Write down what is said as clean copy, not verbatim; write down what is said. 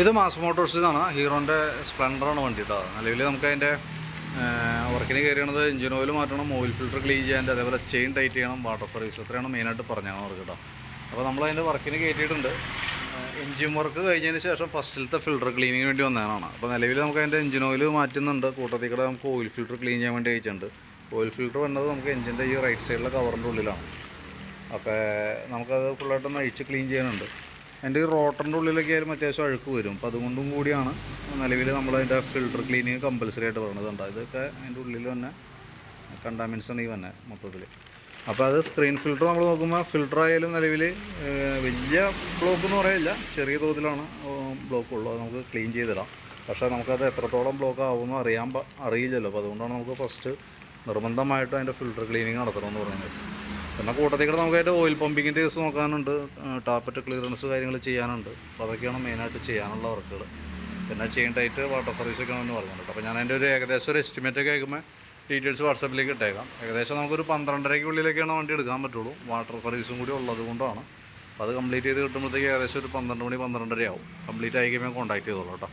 ഇത് മാസ് മോട്ടോഴ്സിന്നാണ്, ഹീറോൻ്റെ സ്പ്ലെൻഡറാണ് വണ്ടി കേട്ടോ. നിലവിൽ നമുക്ക് അതിൻ്റെ വർക്കിന് കയറിയണത് എഞ്ചിൻ ഓയിൽ മാറ്റണം, ഓയിൽ ഫിൽറ്റർ ക്ലീൻ ചെയ്യാൻ, അതേപോലെ ചെയിൻ ടൈറ്റ് ചെയ്യണം, വാട്ടർ സർവീസ്, ഇത്രയാണ് മെയിനായിട്ട് പറഞ്ഞാൽ വർക്ക് കേട്ടോ. അപ്പോൾ നമ്മളതിൻ്റെ വർക്കിന് കയറ്റിയിട്ടുണ്ട്. എഞ്ചിൻ വർക്ക് കഴിഞ്ഞതിന് ശേഷം ഫസ്റ്റിലത്തെ ഫിൽറ്റർ ക്ലീനിങ്ങിന് വേണ്ടി വന്നതാണ്. അപ്പോൾ നിലവിൽ നമുക്ക് അതിൻ്റെ എഞ്ചിൻ ഓയിൽ മാറ്റുന്നുണ്ട്, കൂട്ടത്തിൽ കൂടെ നമുക്ക് ഓയിൽ ഫിൽറ്റർ ക്ലീൻ ചെയ്യാൻ വേണ്ടി അയച്ചിട്ടുണ്ട്. ഓയിൽ ഫിൽറ്റർ വന്നത് നമുക്ക് എഞ്ചിൻ്റെ ഈ റൈറ്റ് സൈഡിലെ കവറിൻ്റെ ഉള്ളിലാണ്. അപ്പോൾ നമുക്കത് ഫുള്ളായിട്ടൊന്ന് അഴിച്ച് ക്ലീൻ ചെയ്യാനുണ്ട്. എൻ്റെ ഈ റോട്ടറിൻ്റെ ഉള്ളിലൊക്കെ ആയാലും അത്യാവശ്യം അഴുക്ക് വരും. അപ്പോൾ അതുകൊണ്ടും കൂടിയാണ് നിലവിൽ നമ്മളതിൻ്റെ ഫിൽറ്റർ ക്ലീനിങ് കമ്പൽസറി ആയിട്ട് പറയുന്നത്. ഇതൊക്കെ അതിൻ്റെ ഉള്ളിൽ തന്നെ കണ്ടാമിൻസാണ് ഈ വന്നെ മൊത്തത്തിൽ. അപ്പോൾ അത് സ്ക്രീൻ ഫിൽറ്റർ നമ്മൾ നോക്കുമ്പോൾ ഫിൽറ്റർ ആയാലും നിലവിൽ വലിയ ബ്ലോക്ക് എന്ന് പറയില്ല, ചെറിയ തോതിലാണ് ബ്ലോക്ക് ഉള്ളത്. അത് നമുക്ക് ക്ലീൻ ചെയ്തിടാം. പക്ഷേ നമുക്കത് എത്രത്തോളം ബ്ലോക്ക് ആവുമെന്ന് അറിയില്ലല്ലോ. അപ്പോൾ അതുകൊണ്ടാണ് നമുക്ക് ഫസ്റ്റ് നിർബന്ധമായിട്ടും അതിൻ്റെ ഫിൽറ്റർ ക്ലീനിങ് നടത്തണമെന്ന് പറയുന്നത്. പിന്നെ കൂട്ടത്തിൽ നമുക്ക് അതിൻ്റെ ഓയിൽ പമ്പിങ്ങിൻ്റെ കേസ് നോക്കാനുണ്ട്, ടാപ്പറ്റ് ക്ലിയറൻസ് കാര്യങ്ങൾ ചെയ്യാനുണ്ട്. അപ്പോൾ അതൊക്കെയാണ് മെയിനായിട്ട് ചെയ്യാനുള്ള വർക്കുകൾ. പിന്നെ ചെയിൻ ടൈറ്റ്, വാട്ടർ സർവീസൊക്കെയാണ് എന്ന് പറഞ്ഞിട്ടുണ്ട്. അപ്പോൾ ഞാൻ അതിൻ്റെ ഏകദേശം ഒരു എസ്റ്റിമേറ്റൊക്കെ ആക്കുമ്പോൾ ഡീറ്റെയിൽസ് വാട്സാപ്പിലേക്ക് ഇട്ടേക്കാം. ഏകദേശം നമുക്കൊരു 12:30-ക്കുള്ളിലേക്കാണ് വണ്ടി എടുക്കാൻ പറ്റുള്ളൂ. വാട്ടർ സർവീസും കൂടി ഉള്ളത് കൊണ്ടാണ്. അപ്പോൾ അത് കംപ്ലീറ്റ് ചെയ്ത് കിട്ടുമ്പോഴത്തേക്ക് ഏകദേശം ഒരു 12 മണി 12:30 ആവും. കംപ്ലീറ്റ് ആയി കഴിയുമ്പോൾ കോൺടാക്ട് ചെയ്തോളൂ കേട്ടോ.